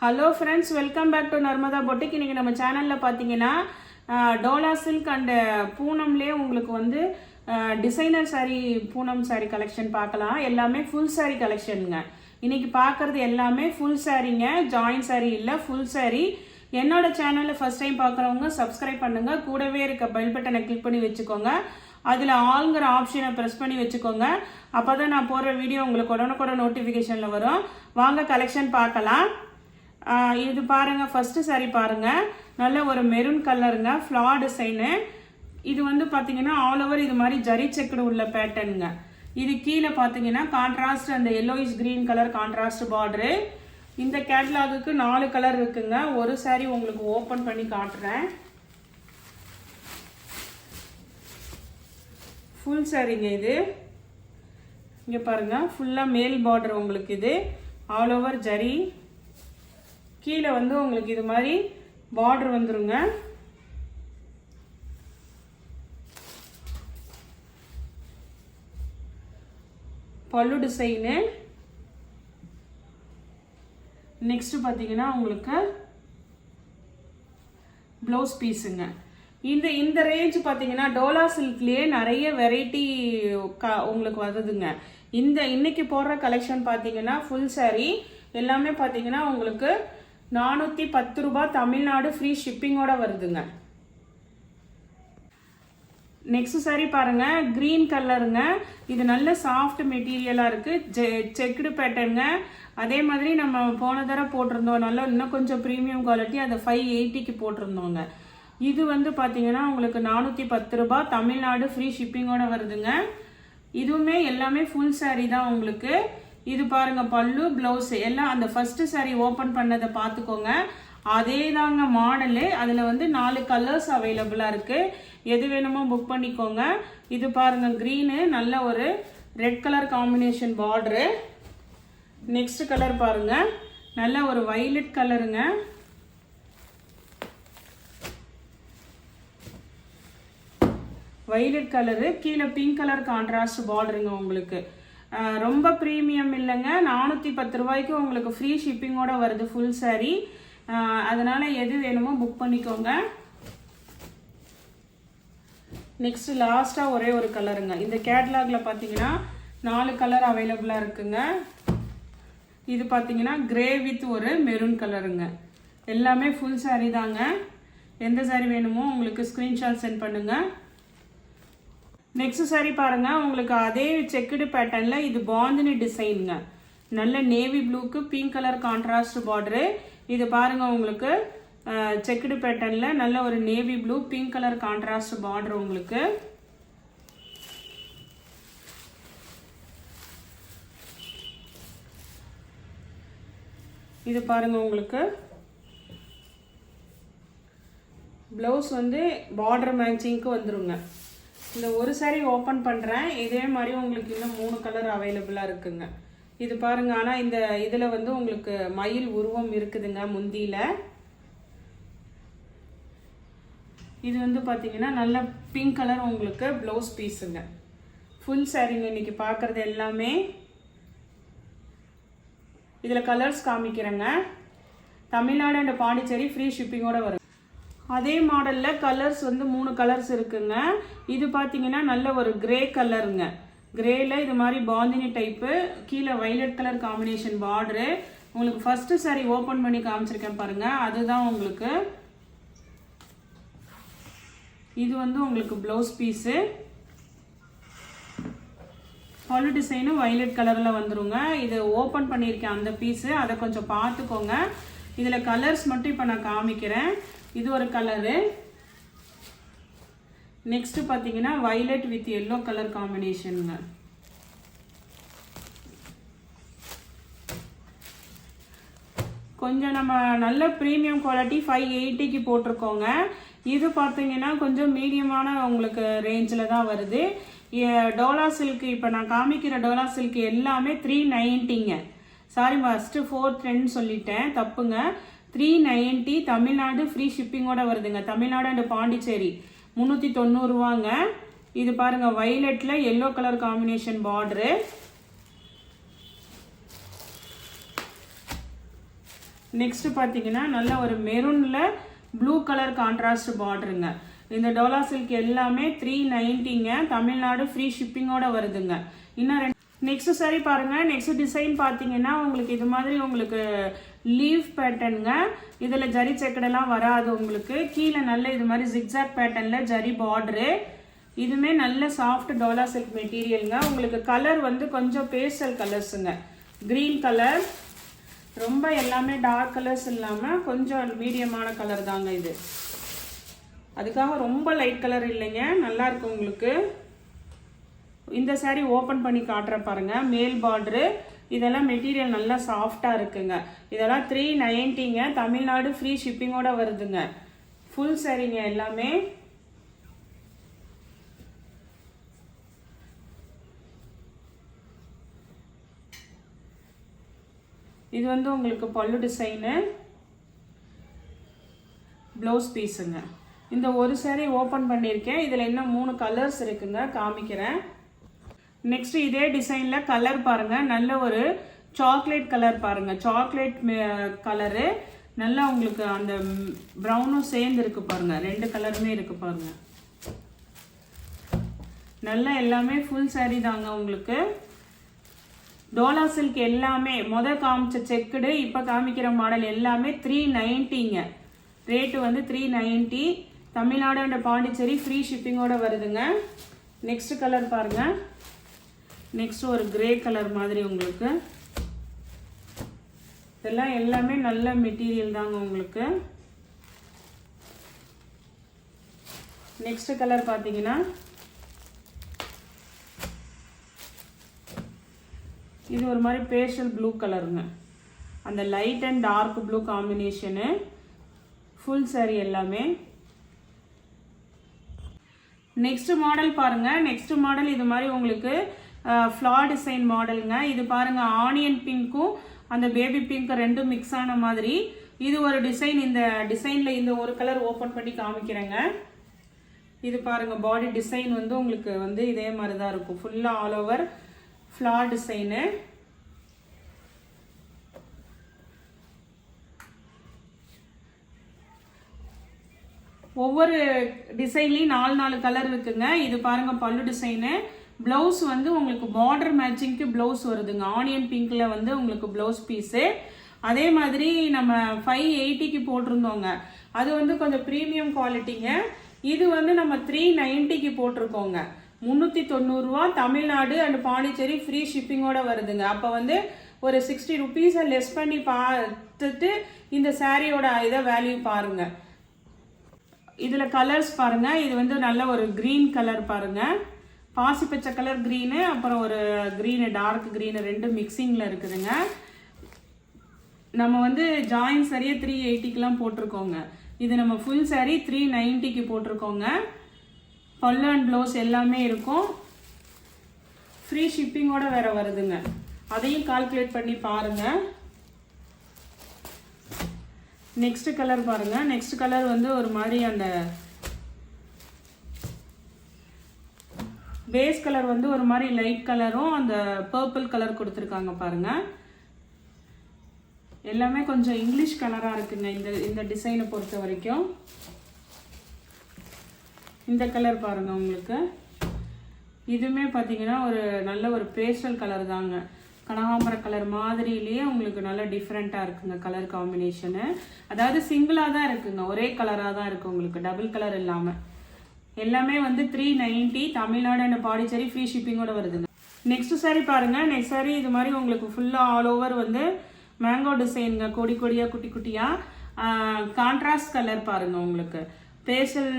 Hello friends, welcome back to Narmada boutique. இன்றைக்கி நம்ம சேனலில் பார்த்தீங்கன்னா டோலா சில்க் அண்டு பூனம்லேயே உங்களுக்கு வந்து டிசைனர் சாரீ பூனம் சாரீ கலெக்ஷன் பார்க்கலாம். எல்லாமே ஃபுல் சாரீ கலெக்ஷனுங்க. இன்றைக்கி பார்க்குறது எல்லாமே ஃபுல் சாரீங்க, ஜாயின் சாரீ இல்லை, ஃபுல் சாரீ. என்னோட சேனலில் ஃபஸ்ட் டைம் பார்க்குறவங்க சப்ஸ்கிரைப் பண்ணுங்கள். கூடவே இருக்க பெல் பட்டனை கிளிக் பண்ணி வச்சுக்கோங்க. அதில் ஆளுங்கிற ஆப்ஷனை ப்ரெஸ் பண்ணி வச்சுக்கோங்க. அப்போ தான் நான் போடுற வீடியோ உங்களுக்கு உடனுக்குடன் நோட்டிஃபிகேஷனில் வரும். வாங்க கலெக்ஷன் பார்க்கலாம். இது பாருங்க, ஃபர்ஸ்ட் சாரி பாருங்க, நல்ல ஒரு மெரூன் கலருங்க, ஃப்ளார் டிசைனு. இது வந்து பார்த்தீங்கன்னா ஆல் ஓவர் இது மாதிரி ஜரி செக்குடு உள்ள பேட்டர்னுங்க. இது கீழே பார்த்தீங்கன்னா கான்ட்ராஸ்ட் அந்த yellowish green colour contrast border. இந்த கேட்லாகுக்கு 4 கலர் இருக்குங்க. ஒரு சாரி உங்களுக்கு ஓப்பன் பண்ணி காட்டுறேன். ஃபுல் சாரிங்க இது. இங்கே பாருங்க, ஃபுல்லாக மேல் பார்டர் உங்களுக்கு. இது ஆல் ஓவர் ஜரி. கீழே வந்து உங்களுக்கு இது மாதிரி பார்டர் வந்துருங்க. பல்லு டிசைனு. நெக்ஸ்ட் பார்த்தீங்கன்னா உங்களுக்கு ப்ளவுஸ் பீஸுங்க. இந்த ரேஞ்ச் பார்த்தீங்கன்னா டோலா சில்க்லேயே நிறைய வெரைட்டி உங்களுக்கு வருதுங்க. இன்னைக்கு போடுற கலெக்ஷன் பார்த்தீங்கன்னா ஃபுல் சாரீ எல்லாமே பார்த்தீங்கன்னா உங்களுக்கு 410 ரூபாய், தமிழ்நாடு ஃப்ரீ ஷிப்பிங்கோட வருதுங்க. நெக்ஸ்ட் சாரி பாருங்க, கிரீன் கலருங்க. இது நல்ல சாஃப்ட் மெட்டீரியலாக இருக்கு, செக்குடு பேட்டர்னுங்க. அதே மாதிரி நம்ம போன தடவை போட்டிருந்தோம், நல்லா இன்னும் கொஞ்சம் ப்ரீமியம் குவாலிட்டி, அதை 580க்கு போட்டிருந்தோங்க. இது வந்து பார்த்தீங்கன்னா உங்களுக்கு 410 ரூபாய், தமிழ்நாடு ஃப்ரீ ஷிப்பிங்கோட வருதுங்க. இதுவுமே எல்லாமே ஃபுல் சாரீ தான் உங்களுக்கு. இது பாருங்க, பல்லு பிளவுஸ் எல்லாம் அந்த ஃபர்ஸ்ட் சாரி ஓப்பன் பண்ணதை பார்த்துக்கோங்க. அதே தாங்க மாடலு. அதில் வந்து 4 கலர்ஸ் அவைலபிளாக இருக்கு. எது வேணுமோ புக் பண்ணிக்கோங்க. இது பாருங்க, க்ரீனு, நல்ல ஒரு red colour combination border. Next colour பாருங்க, நல்ல ஒரு வைலட் கலருங்க. வைலட் கலரு, கீழே பிங்க் கலர் கான்ட்ராஸ்ட் பார்டருங்க உங்களுக்கு. ரொம்ப ப்ரீமியம் இல்லைங்க, 410 ரூபாய்க்கு உங்களுக்கு ஃப்ரீ ஷிப்பிங்கோட வருது ஃபுல் சாரீ. அதனால எது வேணுமோ புக் பண்ணிக்கோங்க. நெக்ஸ்ட் லாஸ்ட்டாக ஒரே ஒரு கலருங்க. இந்த கேட்லாகில் பார்த்தீங்கன்னா 4 கலர் அவைலபிளாக இருக்குங்க. இது பார்த்தீங்கன்னா கிரே வித் ஒரு மெரூன் கலருங்க. எல்லாமே ஃபுல் சாரீ தாங்க. எந்த சாரீ வேணுமோ உங்களுக்கு ஸ்க்ரீன்ஷாட் சென்ட் பண்ணுங்கள். நெக்ஸ்ட் சாரி பாருங்க, உங்களுக்கு அதே செக்குடு பேட்டர்ன்ல இது பாந்தினி டிசைனுங்க. நல்ல நேவி ப்ளூக்கு பிங்க் கலர் கான்ட்ராஸ்ட் பார்டரு. இது பாருங்க, உங்களுக்கு செக்குடு பேட்டர்ன்ல நல்ல ஒரு navy blue pink colour contrast border உங்களுக்கு. இது பாருங்க, உங்களுக்கு பிளவுஸ் வந்து பார்டர் மேட்சிங்க்கு வந்துருங்க. இந்த ஒரு சாரி ஓப்பன் பண்ணுறேன். இதே மாதிரி உங்களுக்கு இன்னும் 3 கலர் அவைலபிளாக இருக்குங்க. இது பாருங்க, ஆனால் இந்த இதில் வந்து உங்களுக்கு மயில் உருவம் இருக்குதுங்க முந்தியில். இது வந்து பார்த்தீங்கன்னா நல்ல பிங்க் கலர் உங்களுக்கு ப்ளவுஸ் பீஸுங்க. ஃபுல் சாரீங்க இன்னைக்கு பார்க்குறது எல்லாமே. இதில் கலர்ஸ் காமிக்கிறேங்க. தமிழ்நாடு அண்ட் பாண்டிச்சேரி ஃப்ரீ ஷிப்பிங்கோட வரும். அதே மாடலில் கலர்ஸ் வந்து 3 கலர்ஸ் இருக்குங்க. இது பார்த்தீங்கன்னா நல்ல ஒரு கிரே கலருங்க. கிரேல இது மாதிரி பாந்தினி டைப்பு, கீழே வைலட் கலர் காம்பினேஷன் பார்டரு. உங்களுக்கு ஃபர்ஸ்ட் சாரி ஓப்பன் பண்ணி காமிச்சிருக்கேன் பாருங்க, அதுதான் உங்களுக்கு. இது வந்து உங்களுக்கு ப்ளவுஸ் பீஸு. பல்லு டிசைனும் வைலட் கலரில் வந்துருங்க. இது ஓப்பன் பண்ணியிருக்கேன் அந்த பீஸு, அதை கொஞ்சம் பார்த்துக்கோங்க. இதில் கலர்ஸ் மட்டும் இப்போ நான் காமிக்கிறேன். இது ஒரு கலரு. நெக்ஸ்ட் பார்த்தீங்கன்னா வைலட் வித் எல்லோ கலர் காம்பினேஷனுங்க. கொஞ்சம் நம்ம நல்ல ப்ரீமியம் குவாலிட்டி 580க்கு போட்டிருக்கோங்க. இது பார்த்தீங்கன்னா கொஞ்சம் மீடியமான உங்களுக்கு ரேஞ்சில் தான் வருது. டோலா சில்க் இப்போ நான் காமிக்கிற டோலா சில்க் எல்லாமே 390ங்க. சாரி, ஃபஸ்ட்டு 410 சொல்லிட்டேன், தப்புங்க. 390 தமிழ்நாடு ஃப்ரீ ஷிப்பிங்கோட வருதுங்க. தமிழ்நாடு அண்ட் பாண்டிச்சேரி 390 ரூபாங்க. இது பாருங்க, வைலட்ல yellow colour combination border. Next பார்த்தீங்கன்னா நல்ல ஒரு மெரூனில் ப்ளூ கலர் கான்ட்ராஸ்ட் பார்டருங்க. இந்த டோலா சில்க் எல்லாமே 390ங்க. தமிழ்நாடு ஃப்ரீ ஷிப்பிங்கோட வருதுங்க. இன்னும் நெக்ஸ்ட் சாரி பாருங்க. நெக்ஸ்ட் டிசைன் பார்த்தீங்கன்னா உங்களுக்கு இது மாதிரி உங்களுக்கு லீவ் பேட்டர்னுங்க. இதில் ஜரி செக்கடெல்லாம் வராது உங்களுக்கு. கீழே நல்ல இது மாதிரி ஜிக்ஸாக் பேட்டர்னில் ஜரி பார்டரு. இதுவுமே நல்ல சாஃப்ட் டோலா சில்க் மெட்டீரியலுங்க. உங்களுக்கு கலர் வந்து கொஞ்சம் பேஸ்டல் கலர்ஸுங்க. க்ரீன் கலர், ரொம்ப எல்லாமே டார்க் கலர்ஸ் இல்லாமல் கொஞ்சம் மீடியமான கலர் தாங்க இது. அதுக்காக ரொம்ப லைட் கலர் இல்லைங்க, நல்லா இருக்கு உங்களுக்கு. இந்த சாரீ ஓப்பன் பண்ணி காட்டுறேன் பாருங்க. மேல் பார்டரு, இதெல்லாம் மெட்டீரியல் நல்லா சாஃப்டாக இருக்குங்க. இதெல்லாம் 390ங்க. தமிழ்நாடு ஃப்ரீ ஷிப்பிங்கோட வருதுங்க. ஃபுல் சாரீங்க எல்லாமே. இது வந்து உங்களுக்கு பல்லு டிசைனு, ப்ளவுஸ் பீஸுங்க. இந்த ஒரு சாரீ ஓப்பன் பண்ணியிருக்கேன். இதில் இன்னும் 3 கலர்ஸ் இருக்குங்க, காமிக்கிறேன். நெக்ஸ்ட் இதே டிசைனில் கலர் பாருங்கள். நல்ல ஒரு சாக்லேட் கலர் பாருங்கள். சாக்லேட் கலரு நல்லா உங்களுக்கு அந்த ப்ரௌனும் சேர்ந்து இருக்கு பாருங்கள். 2 கலருமே இருக்கு பாருங்கள். நல்லா எல்லாமே ஃபுல் சாரீ தாங்க உங்களுக்கு. டோலா சில்க் எல்லாமே காமிச்ச செக்குடு, இப்போ காமிக்கிற மாடல் எல்லாமே 390ங்க. ரேட்டு வந்து 390. தமிழ்நாடு அண்ட் பாண்டிச்சேரி ஃப்ரீ ஷிப்பிங்கோட வருதுங்க. நெக்ஸ்ட் கலர் பாருங்க. நெக்ஸ்ட் ஒரு கிரே கலர் மாதிரி உங்களுக்கு. இதெல்லாம் எல்லாமே நல்ல மெட்டீரியல் தாங்க உங்களுக்கு. நெக்ஸ்ட் கலர் பார்த்தீங்கன்னா இது ஒரு மாதிரி பேஸ்டல் ப்ளூ கலருங்க. அந்த light and dark blue combination. Full sari எல்லாமே. நெக்ஸ்ட் மாடல் பாருங்க. நெக்ஸ்ட் மாடல் இது மாதிரி உங்களுக்கு ஃப்ளார் டிசைன் மாடலுங்க. இது பாருங்க, ஆனியன் பிங்க்கும் அந்த பேபி பிங்க் ரெண்டும் மிக்ஸ் ஆன மாதிரி இது ஒரு டிசைன். இந்த டிசைன்ல இந்த ஒரு கலர் ஓப்பன் பண்ணி காமிக்கிறேங்க. இது பாருங்க, பாடி டிசைன் வந்து உங்களுக்கு வந்து இதே மாதிரி தான் இருக்கும். ஃபுல்லா ஆல் ஓவர் ஃப்ளார் டிசைனு. ஒவ்வொரு டிசைன்லையும் 4 கலர் இருக்குங்க. இது பாருங்க பல்லு டிசைனு. பிளவுஸ் வந்து உங்களுக்கு பார்டர் மேட்சிங்க்கு பிளவுஸ் வருதுங்க. ஆனியன் பிங்க்ல வந்து உங்களுக்கு பிளவுஸ் பீஸு. அதே மாதிரி நம்ம 580க்கு போட்டிருந்தோங்க. அது வந்து கொஞ்சம் ப்ரீமியம் குவாலிட்டிங்க. இது வந்து நம்ம 390க்கு போட்டிருக்கோங்க. 390 ரூபா. தமிழ்நாடு அண்ட் பாண்டிச்சேரி ஃப்ரீ ஷிப்பிங்கோட வருதுங்க. அப்போ வந்து ஒரு 60 ருபீஸை லெஸ் பண்ணி பார்த்துட்டு இந்த சாரியோட இதை வேல்யூ பாருங்க. இதில் கலர்ஸ் பாருங்க. இது வந்து நல்ல ஒரு க்ரீன் கலர் பாருங்க. பாசி பச்சை கலர் க்ரீனு, அப்புறம் ஒரு க்ரீனு டார்க் க்ரீனு ரெண்டும் மிக்சிங்கில் இருக்குதுங்க. நம்ம வந்து ஜாயின் சாரியே 380க்குலாம் போட்டிருக்கோங்க. இது நம்ம ஃபுல் சாரி 390க்கு போட்டிருக்கோங்க. பல்லு அண்ட் ப்ளவுஸ் எல்லாமே இருக்கும். ஃப்ரீ ஷிப்பிங்கோட வேற வருதுங்க. அதையும் கால்குலேட் பண்ணி பாருங்க. நெக்ஸ்ட் கலர் பாருங்க. நெக்ஸ்ட் கலர் வந்து ஒரு மாதிரி அந்த பேஸ் கலர் வந்து ஒரு மாதிரி லைட் கலரும் அந்த பர்பிள் கலர் கொடுத்துருக்காங்க பாருங்க. எல்லாமே கொஞ்சம் இங்கிலீஷ் கலரா இருக்குங்க இந்த டிசைனை பொறுத்த வரைக்கும். இந்த கலர் பாருங்க உங்களுக்கு. இதுவுமே பார்த்தீங்கன்னா ஒரு நல்ல ஒரு பேஸ்டல் கலர் தாங்க. கனகாம்பர கலர் மாதிரிலேயே உங்களுக்கு நல்ல டிஃப்ரெண்ட்டாக இருக்குங்க கலர் காம்பினேஷனு. அதாவது சிங்கிளாக தான் இருக்குங்க, ஒரே கலராக தான் இருக்குது உங்களுக்கு, டபுள் கலர் இல்லாமல். எல்லாமே வந்து 390. தமிழ்நாடு அண்ட் பாண்டிச்சேரி ஃப்ரீ ஷிப்பிங்கோட வருதுங்க. நெக்ஸ்ட் சாரி பாருங்க. நெக்ஸ்ட் சாரி இது மாதிரி உங்களுக்கு ஃபுல்லாக ஆல் ஓவர் வந்து மேங்கோ டிசைனுங்க. கொடி கொடியாக குட்டி குட்டியாக கான்ட்ராஸ்ட் கலர் பாருங்க உங்களுக்கு. பேஸ்டல்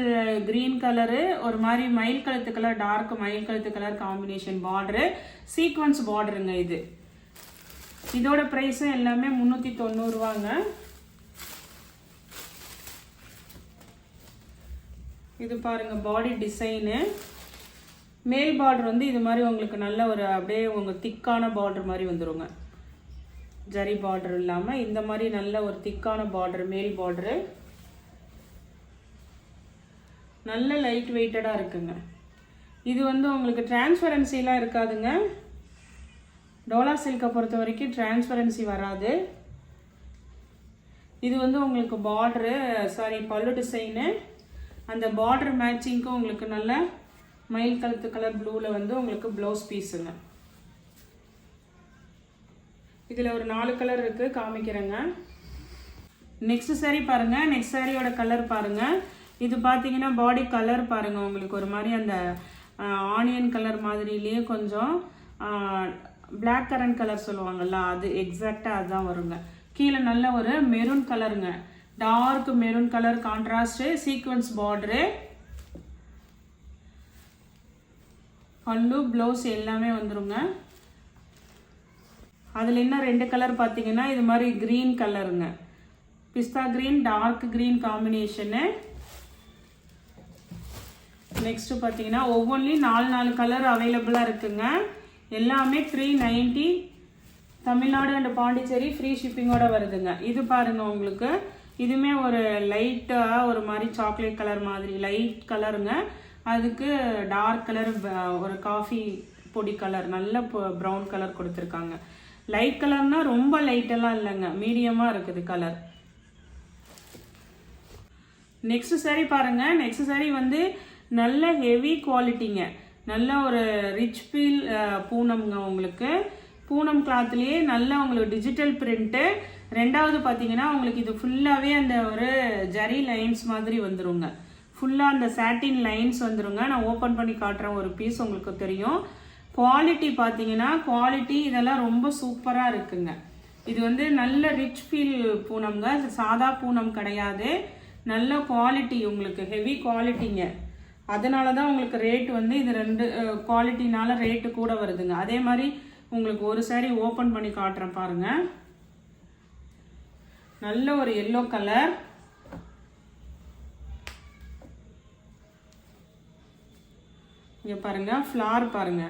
கிரீன் கலரு, ஒரு மாதிரி மயில் கழுத்து கலர், டார்க் மயில் கழுத்து கலர் காம்பினேஷன் பார்டரு, சீக்வன்ஸ் பார்டருங்க இது. இதோட ப்ரைஸும் எல்லாமே 390 ரூபாங்க. இது பாருங்க பாடி டிசைனு. மேல் பார்டர் வந்து இது மாதிரி உங்களுக்கு நல்ல ஒரு அப்படியே உங்க திக்கான பார்டர் மாதிரி வந்துருங்க. ஜரி பார்டர் இல்லாமல் இந்த மாதிரி நல்ல ஒரு திக்கான பார்டர் மேல் பார்டரு. நல்ல லைட் வெயிட்டடாக இருக்குங்க. இது வந்து உங்களுக்கு டிரான்ஸ்பரன்சிலாம் இருக்காதுங்க. டோலா சில்கை பொறுத்த வரைக்கும் டிரான்ஸ்பரன்சி வராது. இது வந்து உங்களுக்கு பார்டரு பல்லு டிசைனு. அந்த பார்டர் மேட்சிங்க்கும் உங்களுக்கு நல்ல மயில் கழுத்து கலர் ப்ளூவில் வந்து உங்களுக்கு ப்ளவுஸ் பீஸுங்க. இதில் ஒரு 4 கலர் இருக்குது, காமிக்கிறேங்க. நெக்ஸ்ட் சாரீ பாருங்கள். நெக்ஸ்ட் சாரியோட கலர் பாருங்கள். இது பார்த்தீங்கன்னா பாடி கலர் பாருங்கள். உங்களுக்கு ஒரு மாதிரி அந்த ஆனியன் கலர் மாதிரிலேயே கொஞ்சம் பிளாக் கரண்ட் கலர் சொல்லுவாங்கல்ல, அது எக்ஸாக்டாக அதுதான் வருங்க. கீழே நல்ல ஒரு மெரூன் கலருங்க, dark maroon colour contrast sequins border. பல்லு ப்ளவுஸ் எல்லாமே வந்துருங்க. அதில் இன்னும் 2 கலர் பார்த்தீங்கன்னா இது மாதிரி க்ரீன் கலருங்க, pista green dark green combination. Next பார்த்தீங்கன்னா ஒவ்வொன்றிலையும் 4 கலர் அவைலபிளாக இருக்குங்க. எல்லாமே 390 தமிழ்நாடு அண்ட் பாண்டிச்சேரி ஃப்ரீ ஷிப்பிங்கோட வருதுங்க. இது பாருங்க உங்களுக்கு, இதுவுமே ஒரு லைட்டாக ஒரு மாதிரி சாக்லேட் கலர் மாதிரி லைட் கலருங்க. அதுக்கு டார்க் கலர் ஒரு காஃபி பொடி கலர் நல்ல ப்ரௌன் கலர் கொடுத்துருக்காங்க. லைட் கலர்னால் ரொம்ப லைட்டெல்லாம் இல்லைங்க, மீடியமாக இருக்குது கலர். நெக்ஸ்ட் சாரீ பாருங்க. நெக்ஸ்ட் சாரீ வந்து நல்ல ஹெவி குவாலிட்டிங்க, நல்ல ஒரு ரிச் ஃபீல் பூனம்ங்க. உங்களுக்கு பூனம் கிளாத்லேயே நல்ல உங்களுக்கு டிஜிட்டல் பிரிண்ட்டு. ரெண்டாவது பார்த்தீங்கன்னா உங்களுக்கு இது ஃபுல்லாகவே அந்த ஒரு ஜரி லைன்ஸ் மாதிரி வந்துருங்க, ஃபுல்லாக அந்த சாட்டின் லைன்ஸ் வந்துருங்க. நான் ஓப்பன் பண்ணி காட்டுறேன், ஒரு பீஸ் உங்களுக்கு தெரியும். குவாலிட்டி பார்த்தீங்கன்னா குவாலிட்டி இதெல்லாம் ரொம்ப சூப்பராக இருக்குங்க. இது வந்து நல்ல ரிச் ஃபீல் பூனம்ங்க, சாதா பூனம் கிடையாது, நல்ல குவாலிட்டி உங்களுக்கு ஹெவி குவாலிட்டிங்க. அதனால தான் உங்களுக்கு ரேட் வந்து இது 2 குவாலிட்டினால ரேட்டு கூட வருதுங்க. அதே மாதிரி உங்களுக்கு ஒரு சாரி ஓப்பன் பண்ணி காட்டுறேன் பாருங்க. நல்ல ஒரு எல்லோ கலர், இங்கே பாருங்க ஃப்ளார் பாருங்க,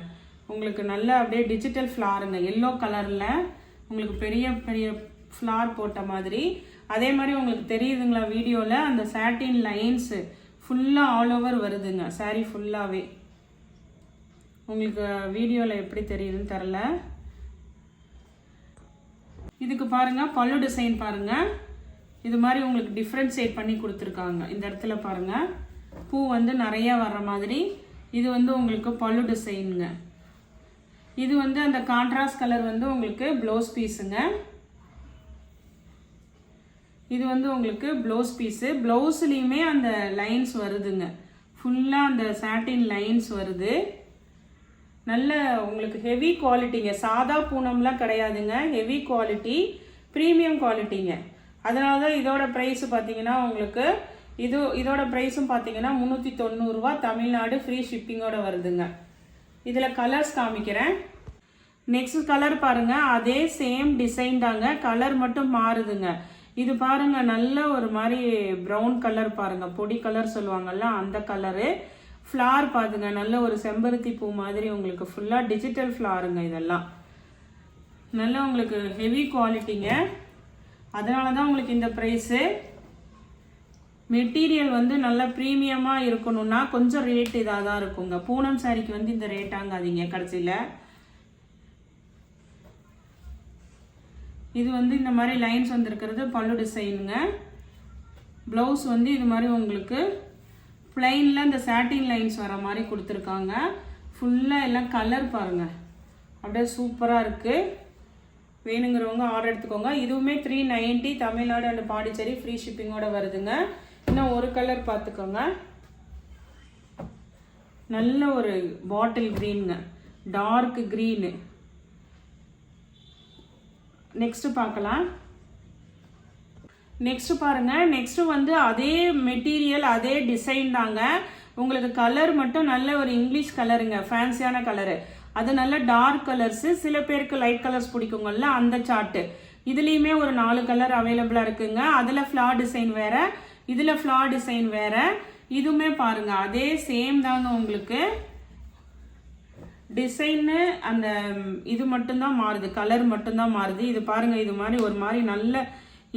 உங்களுக்கு நல்ல அப்படியே டிஜிட்டல் ஃப்ளாருங்க, எல்லோ கலரில் உங்களுக்கு பெரிய பெரிய ஃப்ளார் போட்ட மாதிரி. அதே மாதிரி உங்களுக்கு தெரியுதுங்களா வீடியோவில், அந்த சாட்டின் லைன்ஸு ஃபுல்லாக ஆல் ஓவர் வருதுங்க சாரீ ஃபுல்லாகவே. உங்களுக்கு வீடியோவில் எப்படி தெரியுதுன்னு தெரில. இதுக்கு பாருங்கள் பல்லு டிசைன் பாருங்கள், இது மாதிரி உங்களுக்கு டிஃப்ரென்ஷியேட் பண்ணி கொடுத்துருக்காங்க. இந்த இடத்துல பாருங்கள் பூ வந்து நிறையா வர்ற மாதிரி. இது வந்து உங்களுக்கு பல்லு டிசைனுங்க. இது வந்து அந்த கான்ட்ராஸ்ட் கலர் வந்து உங்களுக்கு ப்ளவுஸ் பீஸுங்க. இது வந்து உங்களுக்கு ப்ளவுஸ் பீஸு. ப்ளவுஸ்லேயுமே அந்த லைன்ஸ் வருதுங்க, ஃபுல்லாக அந்த சாட்டின் லைன்ஸ் வருது. நல்ல உங்களுக்கு ஹெவி குவாலிட்டிங்க, சாதா பூனம்லாம் கிடையாதுங்க, ஹெவி குவாலிட்டி ப்ரீமியம் குவாலிட்டிங்க. அதனால தான் இதோட ப்ரைஸ் பார்த்தீங்கன்னா உங்களுக்கு இதோட ப்ரைஸும் பார்த்தீங்கன்னா 390 ரூபா, தமிழ்நாடு ஃப்ரீ ஷிப்பிங்கோட வருதுங்க. இதில் கலர்ஸ் காமிக்கிறேன். நெக்ஸ்ட் கலர் பாருங்க, அதே சேம் டிசைன் தாங்க, கலர் மட்டும் மாறுதுங்க. இது பாருங்க நல்ல ஒரு மாதிரி ப்ரௌன் கலர் பாருங்க, பொடி கலர் சொல்லுவாங்கல்ல அந்த கலரு. ஃப்ளார் பாருங்க, நல்ல ஒரு செம்பருத்தி பூ மாதிரி உங்களுக்கு ஃபுல்லாக டிஜிட்டல் ஃப்ளாருங்க. இதெல்லாம் நல்ல உங்களுக்கு ஹெவி குவாலிட்டிங்க. அதனால தான் உங்களுக்கு இந்த ப்ரைஸு. மெட்டீரியல் வந்து நல்லா ப்ரீமியமாக இருக்கணும்னா கொஞ்சம் ரேட் இதாக தான் இருக்குங்க. பூனம் சாரிக்கு வந்து இந்த ரேட் ஆகாதீங்க கடைசியில். இது வந்து இந்த மாதிரி லைன்ஸ் வந்துருக்கிறது பல்லு டிசைனுங்க. ப்ளவுஸ் வந்து இது மாதிரி உங்களுக்கு பிளைனில் இந்த சாட்டின் லைன்ஸ் வர மாதிரி கொடுத்துருக்காங்க. ஃபுல்லாக எல்லாம் கலர் பாருங்கள், அப்படியே சூப்பராக இருக்குது. வேணுங்கிறவங்க ஆர்டர் எடுத்துக்கோங்க. இதுவுமே 390 தமிழ்நாடு அண்ட் பாண்டிச்சேரி ஃப்ரீ ஷிப்பிங்கோட வருதுங்க. இன்னும் ஒரு கலர் பார்த்துக்கோங்க, நல்ல ஒரு பாட்டில் க்ரீனுங்க, டார்க் க்ரீனு. நெக்ஸ்ட் பார்க்கலாம். நெக்ஸ்ட் பாருங்க, நெக்ஸ்ட் வந்து அதே மெட்டீரியல் அதே டிசைன் தாங்க. உங்களுக்கு கலர் மட்டும் நல்ல ஒரு இங்கிலீஷ் கலருங்க, ஃபேன்சியான கலரு. அது நல்ல டார்க் கலர்ஸ், சில பேருக்கு லைட் கலர்ஸ் பிடிக்குங்கல்ல அந்த சார்ட்டு. இதுலேயுமே ஒரு 4 கலர் அவைலபிளாக இருக்குங்க. அதில் ஃப்ளார் டிசைன் வேற, இதில் ஃப்ளார் டிசைன் வேற. இதுவுமே பாருங்க அதே சேம் தாங்க. உங்களுக்கு டிசைனு அந்த இது மட்டும்தான் மாறுது, கலர் மட்டும்தான் மாறுது. இது பாருங்க, இது மாதிரி ஒரு மாதிரி நல்ல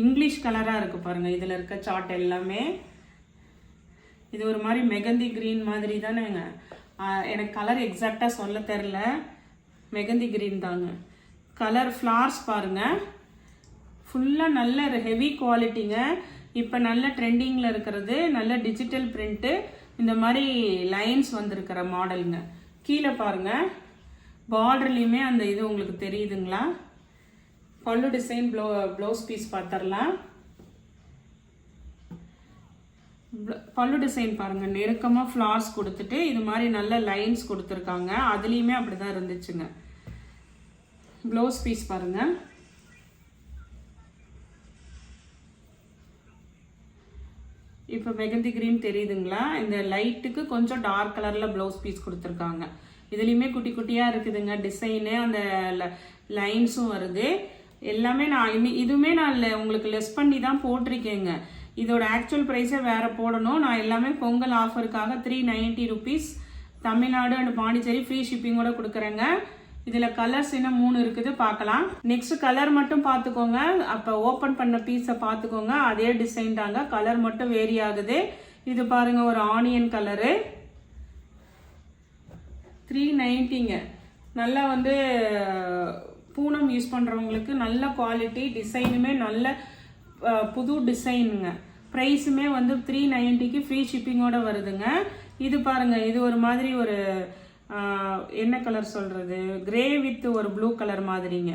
இங்கிலீஷ் கலராக இருக்கு பாருங்க. இதில் இருக்க சார்ட் எல்லாமே இது ஒரு மாதிரி மெகந்தி கிரீன் மாதிரி தானேங்க. எனக்கு கலர் எக்ஸாக்டாக சொல்ல தெரில, மெகந்தி கிரீன் தாங்க கலர். ஃப்ளார்ஸ் பாருங்க, ஃபுல்லாக நல்ல ஹெவி குவாலிட்டிங்க. இப்போ நல்ல ட்ரெண்டிங்கில் இருக்கிறது, நல்ல டிஜிட்டல் பிரிண்ட்டு, இந்த மாதிரி லைன்ஸ் வந்திருக்கிற மாடலுங்க. கீழே பாருங்கள், பார்டர்லேயுமே அந்த இது உங்களுக்கு தெரியுதுங்களா? பல்லு டிசைன் ப்ளவுஸ் பீஸ் பார்த்துடலாம். பல்லு டிசைன் பாருங்க, நெருக்கமாக ஃப்ளார்ஸ் கொடுத்துட்டு இது மாதிரி நல்ல லைன்ஸ் கொடுத்துருக்காங்க. அதுலேயுமே அப்படி தான் இருந்துச்சுங்க. ப்ளவுஸ் பீஸ் பாருங்க. இப்போ மெகந்தி கிரீன் தெரியுதுங்களா? இந்த லைட்டுக்கு கொஞ்சம் டார்க் கலரில் ப்ளவுஸ் பீஸ் கொடுத்துருக்காங்க. இதுலேயுமே குட்டி குட்டியாக இருக்குதுங்க டிசைனு, அந்த லைன்ஸும் வருது. எல்லாமே இதுவுமே நான் உங்களுக்கு லெஸ் பண்ணி தான் போட்டிருக்கேங்க. இதோட ஆக்சுவல் ப்ரைஸை வேறு போடணும். நான் எல்லாமே பொங்கல் ஆஃபருக்காக 390 rupees Tamil Nadu and Pondicherry free ஷிப்பிங்கோட கொடுக்குறேங்க. இதில் கலர்ஸ் இன்னும் 3 இருக்குது, பார்க்கலாம். நெக்ஸ்ட் கலர் மட்டும் பார்த்துக்கோங்க. அப்போ ஓப்பன் பண்ண பீஸை பார்த்துக்கோங்க. அதே டிசைன் தாங்க, கலர் மட்டும் வேரி ஆகுது. இது பாருங்க, ஒரு ஆனியன் கலரு, 390ங்க. நல்லா வந்து பூனம் யூஸ் பண்ணுறவங்களுக்கு நல்ல குவாலிட்டி, டிசைனுமே நல்ல புது டிசைனுங்க. ப்ரைஸுமே வந்து 390க்கு ஃப்ரீ ஷிப்பிங்கோட வருதுங்க. இது பாருங்க, இது ஒரு மாதிரி ஒரு என்ன கலர் சொல்றது, கிரே வித் ஒரு ப்ளூ கலர் மாதிரிங்க.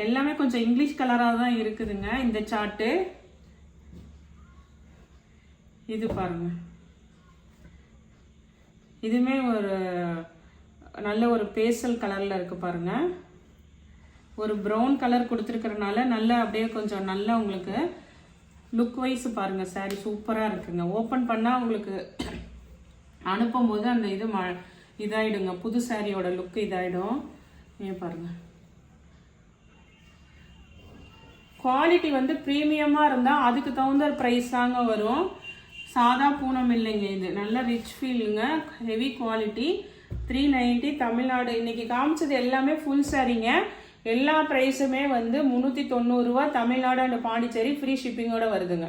எல்லாமே கொஞ்சம் இங்கிலீஷ் கலராக தான் இருக்குதுங்க இந்த சார்ட்டு. இது பாருங்க, இதுமே ஒரு நல்ல ஒரு பேஸ்டல் கலர்ல இருக்கு பாருங்க. ஒரு ப்ரௌன் கலர் கொடுத்துருக்கறனால நல்லா அப்படியே கொஞ்சம் நல்லா உங்களுக்கு லுக் வைஸ் பாருங்க, சாரி சூப்பராக இருக்குங்க. ஓப்பன் பண்ணால் உங்களுக்கு அனுப்பும் போது அந்த இது இதாயிடுங்க, புது சாரியோட லுக் இதாயிடும். பாருங்க, குவாலிட்டி வந்து ப்ரீமியமாக இருந்தால் அதுக்கு தகுந்த ப்ரைஸ் தாங்க வரும். சாதா பூனம் இல்லைங்க, இது நல்ல ரிச் ஃபீலுங்க, ஹெவி குவாலிட்டி. 390 தமிழ்நாடு. இன்னைக்கு காமிச்சது எல்லாமே ஃபுல் சாரிங்க. எல்லா ப்ரைஸுமே வந்து 390 ரூபா தமிழ்நாடு அண்ட் பாண்டிச்சேரி ஃப்ரீ ஷிப்பிங்கோட வருதுங்க.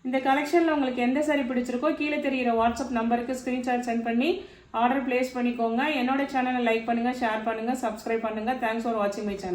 இந்த கலெக்ஷனில் உங்களுக்கு எந்த சாரி பிடிச்சிருக்கோ கீழே தெரிகிற வாட்ஸ்அப் நம்பருக்கு ஸ்க்ரீன்ஷாட் சென்ட் பண்ணி ஆர்டர் பிளேஸ் பண்ணிக்கோங்க. என்னோட சேனலை லைக் பண்ணுங்கள், ஷேர் பண்ணுங்கள், சப்ஸ்கிரைப் பண்ணுங்கள். தேங்க்ஸ் ஃபார் வாட்சிங் மை சேனல்.